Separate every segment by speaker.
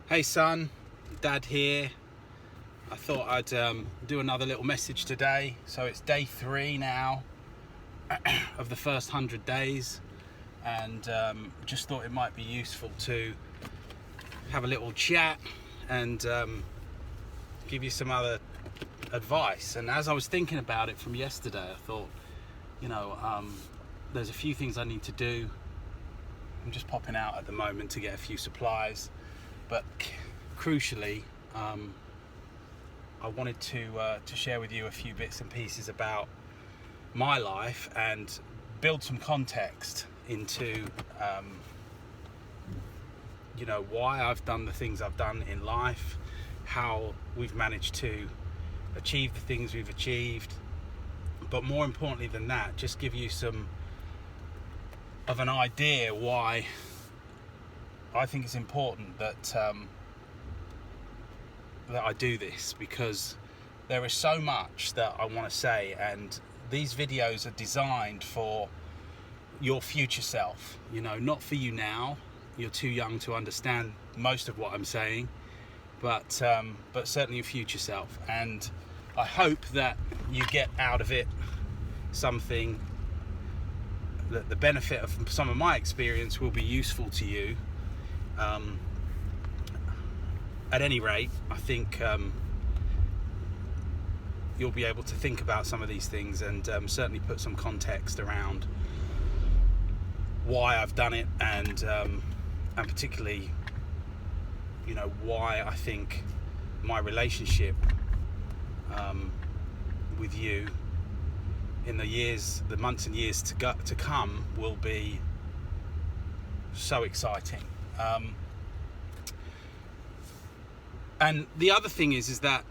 Speaker 1: Hey son, Dad here. I thought I'd do another little message today. So it's day 3 now of the first 100 days, and just thought it might be useful to have a little chat and give you some other advice. And as I was thinking about it from yesterday, I thought, there's a few things I need to do. I'm just popping out at the moment to get a few supplies. But crucially, I wanted to share with you a few bits and pieces about my life and build some context into, why I've done the things I've done in life, how we've managed to achieve the things we've achieved. But more importantly than that, just give you some of an idea why I think it's important that that I do this, because there is so much that I want to say, and these videos are designed for your future self, not for you now. You're too young to understand most of what I'm saying, but certainly your future self. And I hope that you get out of it something that the benefit of some of my experience will be useful to you. At any rate, I think you'll be able to think about some of these things and certainly put some context around why I've done it, and particularly, why I think my relationship with you in the months and years to come will be so exciting. And the other thing is that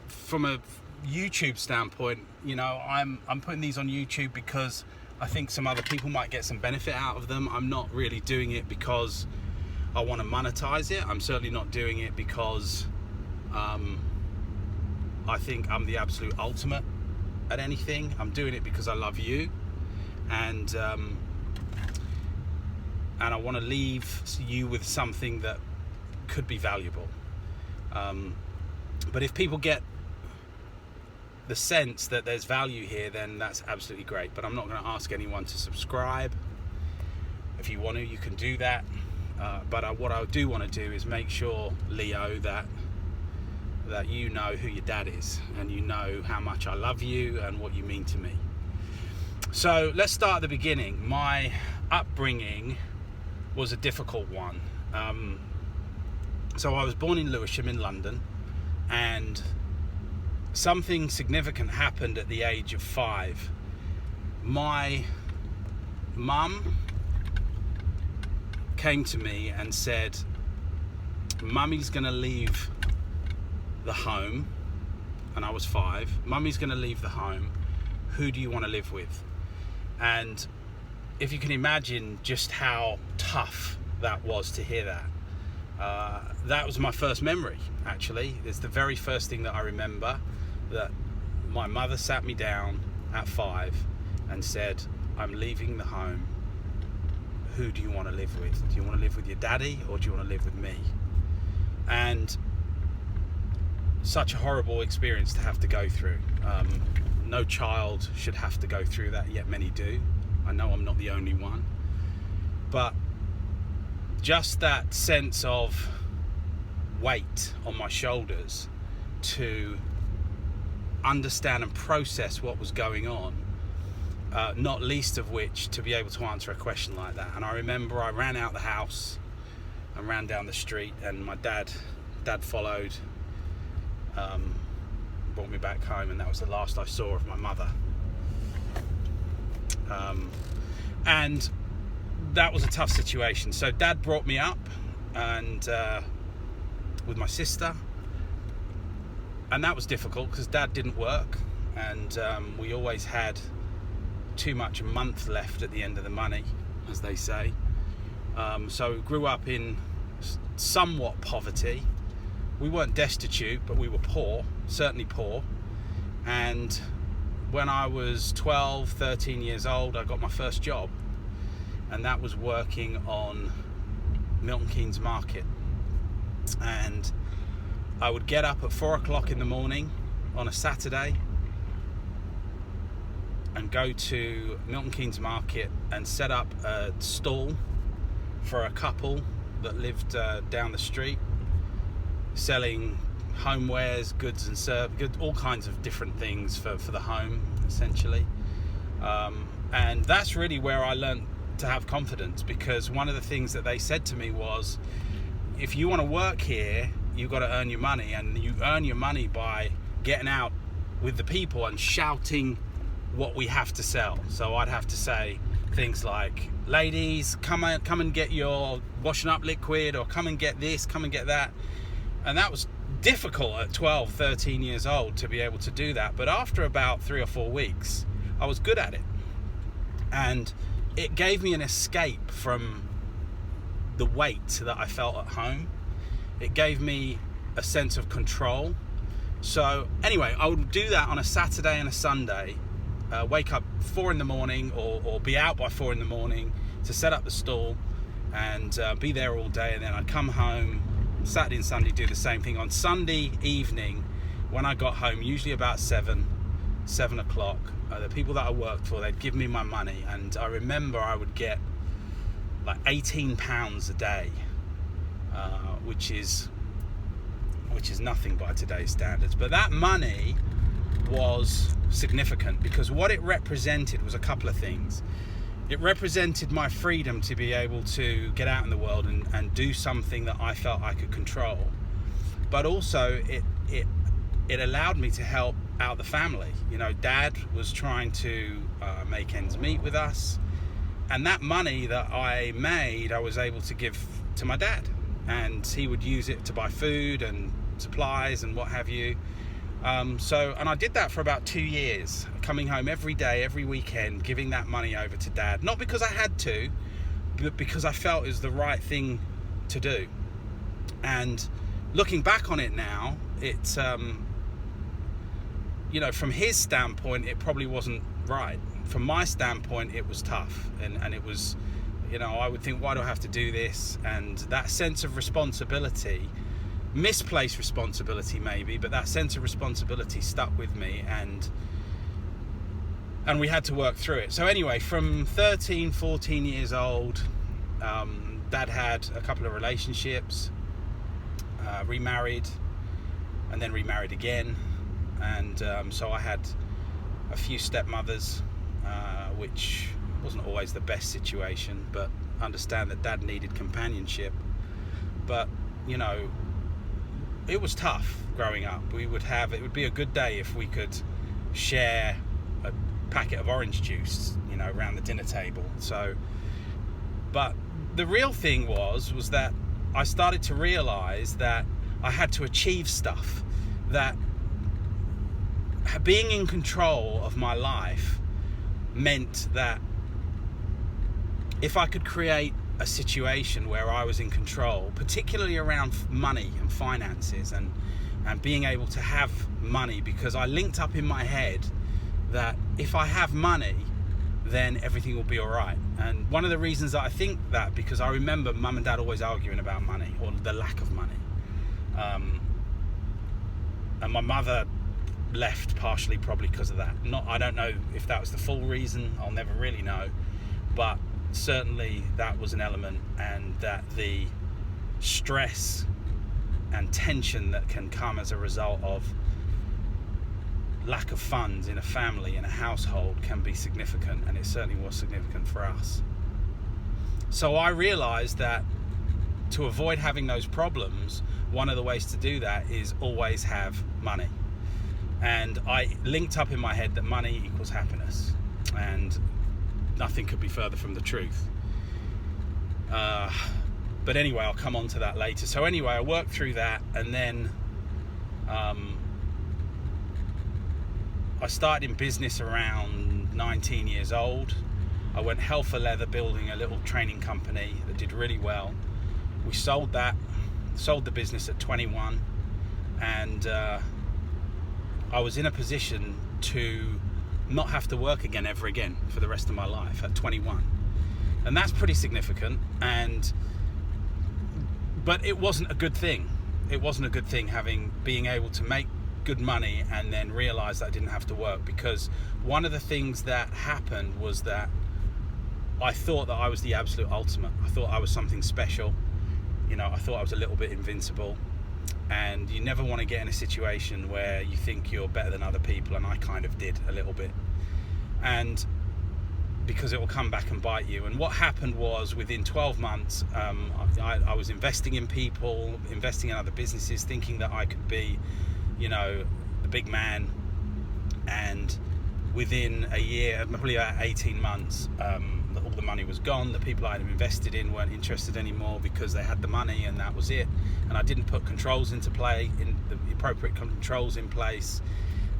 Speaker 1: from a YouTube standpoint, I'm putting these on YouTube because I think some other people might get some benefit out of them. I'm not really doing it because I want to monetize it. I'm certainly not doing it because I think I'm the absolute ultimate at anything. I'm doing it because I love you, and I want to leave you with something that could be valuable. But if people get the sense that there's value here, then that's absolutely great. But I'm not going to ask anyone to subscribe. If you want to, you can do that. But what I do want to do is make sure, Leo, that you know who your dad is, and you know how much I love you and what you mean to me. So let's start at the beginning. My upbringing was a difficult one. So I was born in Lewisham in London, and something significant happened at the age of 5. My mum came to me and said, Mummy's going to leave the home, and I was 5. Mummy's going to leave the home. Who do you want to live with? And if you can imagine just how tough that was to hear that. That was my first memory, actually. It's the very first thing that I remember, that my mother sat me down at 5 and said, I'm leaving the home. Who do you want to live with? Do you want to live with your daddy, or do you want to live with me? And such a horrible experience to have to go through. No child should have to go through that, yet many do. I know I'm not the only one. But just that sense of weight on my shoulders to understand and process what was going on, not least of which to be able to answer a question like that. And I remember I ran out the house and ran down the street, and my dad followed, brought me back home, and that was the last I saw of my mother. And that was a tough situation. So Dad brought me up, and with my sister, and that was difficult because Dad didn't work, and we always had too much a month left at the end of the money, as they say. So grew up in somewhat poverty. We weren't destitute, but we were poor, certainly poor. And when I was 12, 13 years old, I got my first job, and that was working on Milton Keynes Market. And I would get up at 4 o'clock in the morning on a Saturday and go to Milton Keynes Market and set up a stall for a couple that lived down the street, selling homewares, goods and services, all kinds of different things for the home, essentially. And that's really where I learned to have confidence, because one of the things that they said to me was, if you want to work here, you've got to earn your money, and you earn your money by getting out with the people and shouting what we have to sell. So I'd have to say things like, ladies, come and get your washing up liquid, or come and get this, come and get that. And that was difficult at 12, 13 years old to be able to do that. But after about 3 or 4 weeks, I was good at it. And it gave me an escape from the weight that I felt at home. It gave me a sense of control. So anyway, I would do that on a Saturday and a Sunday, wake up 4 in the morning or be out by 4 in the morning to set up the stall and be there all day. And then I'd come home Saturday and Sunday, do the same thing. On Sunday evening, when I got home, usually about 7 o'clock, the people that I worked for, they'd give me my money. And I remember I would get like £18 a day, which is nothing by today's standards. But that money was significant, because what it represented was a couple of things. It represented my freedom to be able to get out in the world and do something that I felt I could control. But also it allowed me to help out the family. You know, Dad was trying to make ends meet with us. And that money that I made, I was able to give to my dad, and he would use it to buy food and supplies and what have you. And I did that for about 2 years, coming home every day, every weekend, giving that money over to Dad. Not because I had to, but because I felt it was the right thing to do. And looking back on it now, it's, you know, from his standpoint, it probably wasn't right. From my standpoint, it was tough, and it was, you know, I would think, why do I have to do this? And that sense of responsibility, misplaced responsibility maybe, but that sense of responsibility stuck with me, and we had to work through it. So anyway, from 13, 14 years old, Dad had a couple of relationships, remarried, and then remarried again. And so I had a few stepmothers, which wasn't always the best situation, but understand that Dad needed companionship. But, you know, it was tough growing up. It would be a good day if we could share a packet of orange juice, you know, around the dinner table. So, but the real thing was that I started to realize that I had to achieve stuff, that being in control of my life meant that if I could create a situation where I was in control, particularly around money and finances, and being able to have money, because I linked up in my head that if I have money, then everything will be all right. And one of the reasons that I think that, because I remember Mum and Dad always arguing about money, or the lack of money. And my mother left partially probably because of that. I don't know if that was the full reason, I'll never really know, but certainly that was an element, and that the stress and tension that can come as a result of lack of funds in a family, in a household, can be significant, and it certainly was significant for us. So I realized that to avoid having those problems, one of the ways to do that is always have money. And I linked up in my head that money equals happiness, and nothing could be further from the truth. But anyway, I'll come on to that later. So anyway, I worked through that, and then I started in business around 19 years old. I went hell for leather building a little training company that did really well. We sold the business at 21, and I was in a position to not have to work again ever again for the rest of my life at 21. And that's pretty significant, but it wasn't a good thing. it wasn't a good thing being able to make good money and then realize that I didn't have to work, because one of the things that happened was that I thought that I was the absolute ultimate. I thought I was something special. I thought I was a little bit invincible, and you never want to get in a situation where you think you're better than other people, and I kind of did a little bit, and because it will come back and bite you. And what happened was, within 12 months, I was investing in people, investing in other businesses, thinking that I could be, the big man. And within a year, probably about 18 months, all the money was gone. The people I had invested in weren't interested anymore because they had the money, and that was it. And I didn't put controls into play, in the appropriate controls in place,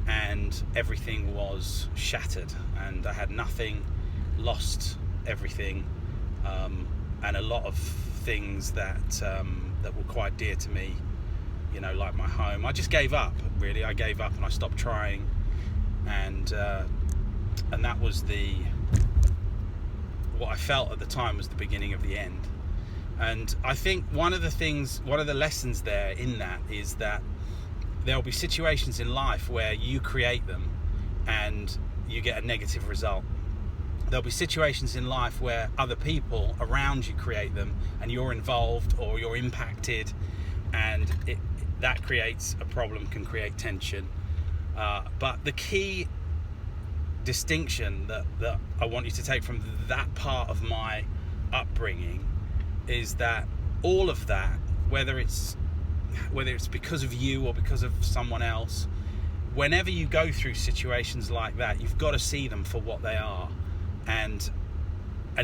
Speaker 1: and everything was shattered, and I had nothing, lost everything, and a lot of things that were quite dear to me, like my home. I just gave up, really. I gave up and I stopped trying, and that was what I felt at the time was the beginning of the end. And I think one of the lessons there in that is that there'll be situations in life where you create them and you get a negative result. There'll be situations in life where other people around you create them and you're involved or you're impacted, and that creates a problem, can create tension. But the key distinction that I want you to take from that part of my upbringing is that all of that, whether it's because of you or because of someone else, whenever you go through situations like that, you've got to see them for what they are and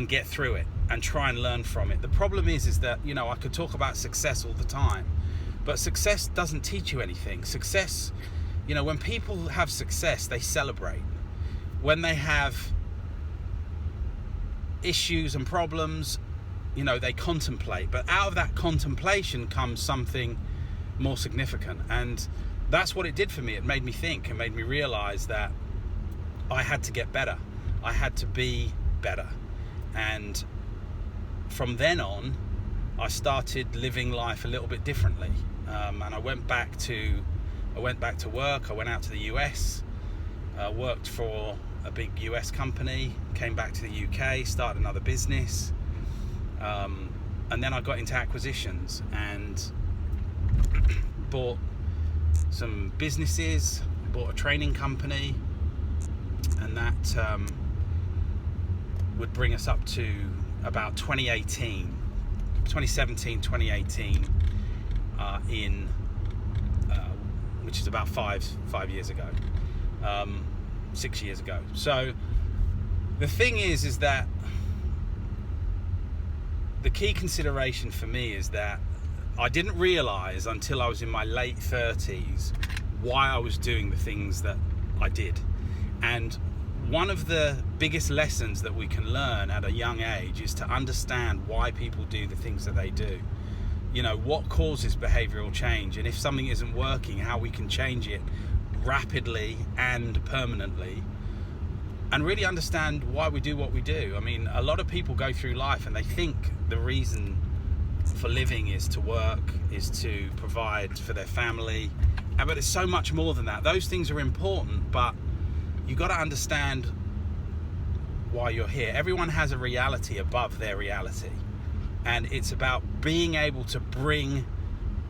Speaker 1: get through it and try and learn from it. The problem is that, I could talk about success all the time, but success doesn't teach you anything. Success, when people have success, they celebrate. When they have issues and problems, they contemplate. But out of that contemplation comes something more significant. And that's what it did for me. It made me think and made me realize that I had to get better. I had to be better. And from then on, I started living life a little bit differently. And I went back to work. I went out to the US, worked for a big US company, came back to the UK, started another business, and then I got into acquisitions and bought some businesses, bought a training company, and that would bring us up to about 2017, 2018, which is about five years ago. 6 years ago. So the thing is that the key consideration for me is that I didn't realize until I was in my late 30s why I was doing the things that I did. And one of the biggest lessons that we can learn at a young age is to understand why people do the things that they do. What causes behavioral change, and if something isn't working, how we can change it rapidly and permanently, and really understand why we do what we do. I mean, a lot of people go through life and they think the reason for living is to work, is to provide for their family, but it's so much more than that. Those things are important, but you got to understand why you're here. Everyone has a reality above their reality, and it's about being able to bring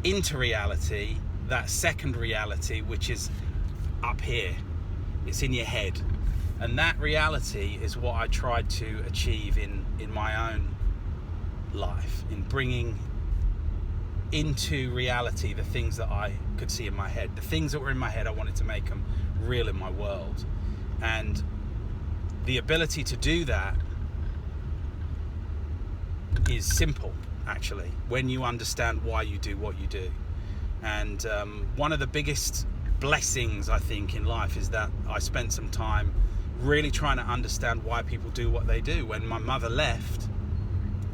Speaker 1: into reality that second reality, which is up here. It's in your head, and that reality is what I tried to achieve in my own life, in bringing into reality the things that I could see in my head. The things that were in my head, I wanted to make them real in my world. And the ability to do that is simple, actually, when you understand why you do what you do. And one of the biggest blessings, I think, in life is that I spent some time really trying to understand why people do what they do. When my mother left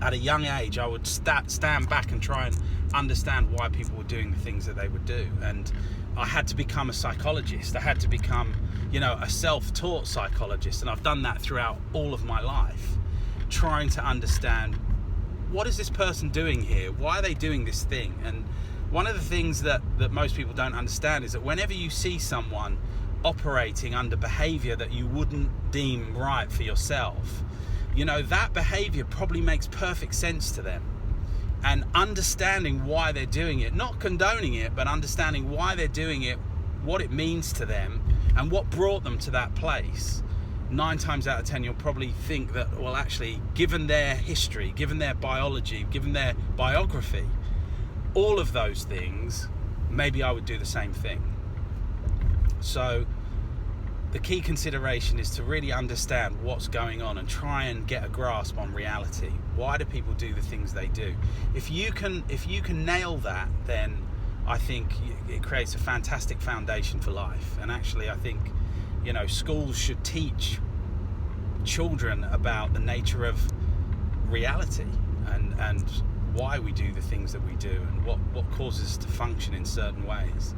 Speaker 1: at a young age, I would stand back and try and understand why people were doing the things that they would do. And I had to become a psychologist. I had to become, a self-taught psychologist. And I've done that throughout all of my life, trying to understand, what is this person doing here? Why are they doing this thing? And one of the things that most people don't understand is that whenever you see someone operating under behavior that you wouldn't deem right for yourself, you know, that behavior probably makes perfect sense to them. And understanding why they're doing it, not condoning it, but understanding why they're doing it, what it means to them, and what brought them to that place, 9 times out of 10 you'll probably think that, well, actually, given their history, given their biology, given their biography, all of those things, maybe I would do the same thing. So the key consideration is to really understand what's going on and try and get a grasp on reality. Why do people do the things they do? If you can nail that, then I think it creates a fantastic foundation for life. And actually, I think, you know, schools should teach children about the nature of reality and why we do the things that we do and what causes us to function in certain ways.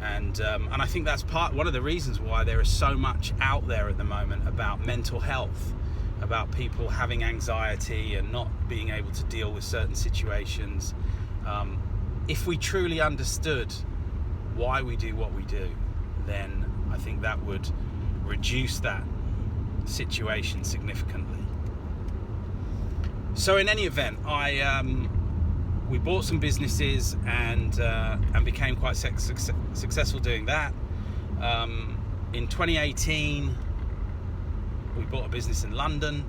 Speaker 1: And I think that's one of the reasons why there is so much out there at the moment about mental health, about people having anxiety and not being able to deal with certain situations. If we truly understood why we do what we do, then I think that would reduce that situation significantly. So in any event, we bought some businesses and became quite successful doing that. In 2018, we bought a business in London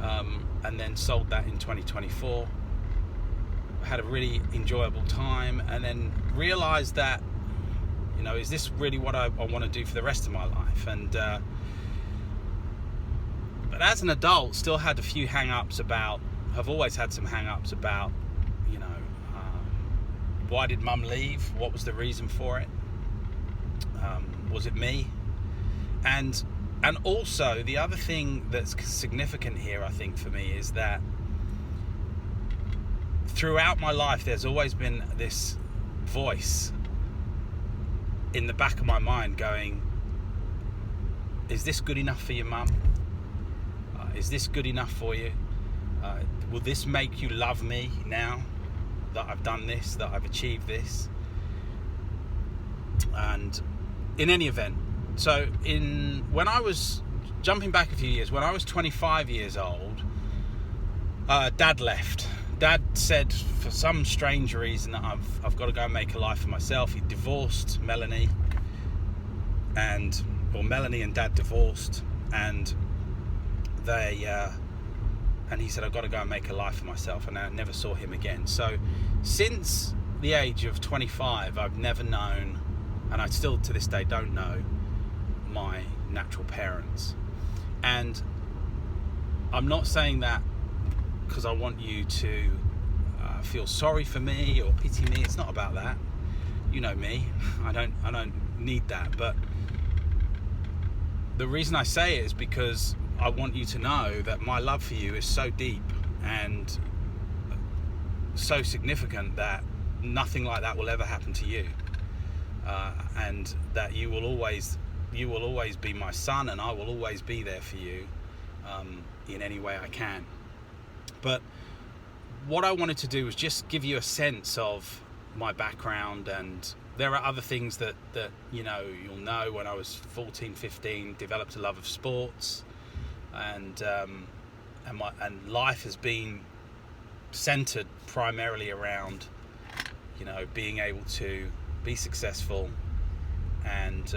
Speaker 1: and then sold that in 2024. Had a really enjoyable time, and then realised that, you know, is this really what I want to do for the rest of my life? And but as an adult, still had a few hang-ups about. I've always had some hang-ups about, you know, why did Mum leave? What was the reason for it? Was it me? And also the other thing that's significant here, I think, for me, is that throughout my life there's always been this voice in the back of my mind going, is this good enough for your mum? Is this good enough for you? Will this make you love me now that I've done this, that I've achieved this? And in any event, so when I was jumping back a few years, when I was 25 years old, Dad left. Dad said, for some strange reason, that I've got to go and make a life for myself. He divorced Melanie, Melanie and Dad divorced, and he said, I've got to go and make a life for myself, and I never saw him again. So since the age of 25, I've never known, and I still to this day don't know, my natural parents. And I'm not saying that because I want you to feel sorry for me or pity me. It's not about that. You know me. I don't need that. But the reason I say it is because I want you to know that my love for you is so deep and so significant that nothing like that will ever happen to you, and that you will always be my son, and I will always be there for you in any way I can. But what I wanted to do was just give you a sense of my background, and there are other things that you know, you'll know. When I was 14, 15, developed a love of sports, and life has been centered primarily around, you know, being able to be successful and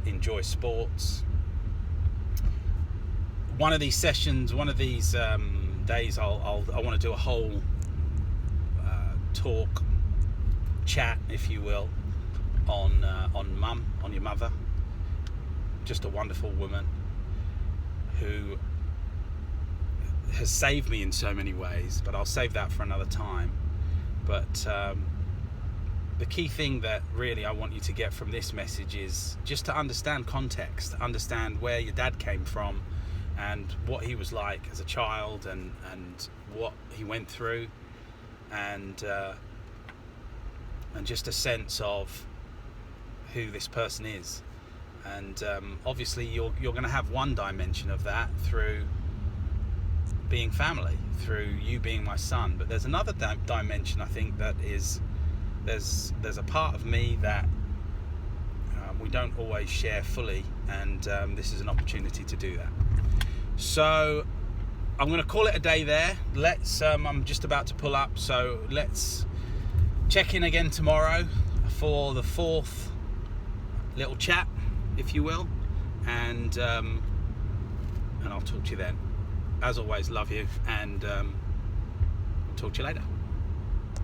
Speaker 1: enjoy sports. One of these sessions, one of these days, I want to do a whole talk, chat, if you will, on Mum, on your mother. Just a wonderful woman who has saved me in so many ways, but I'll save that for another time. But the key thing that really I want you to get from this message is just to understand context, understand where your dad came from and what he was like as a child, and what he went through, and just a sense of who this person is. And obviously you're going to have one dimension of that through being family, through you being my son, but there's another dimension, I think, that is there's a part of me that we don't always share fully, and this is an opportunity to do that. So I'm going to call it a day there. I'm just about to pull up, so let's check in again tomorrow for the fourth little chat, if you will, and I'll talk to you then. As always, love you, and talk to you later.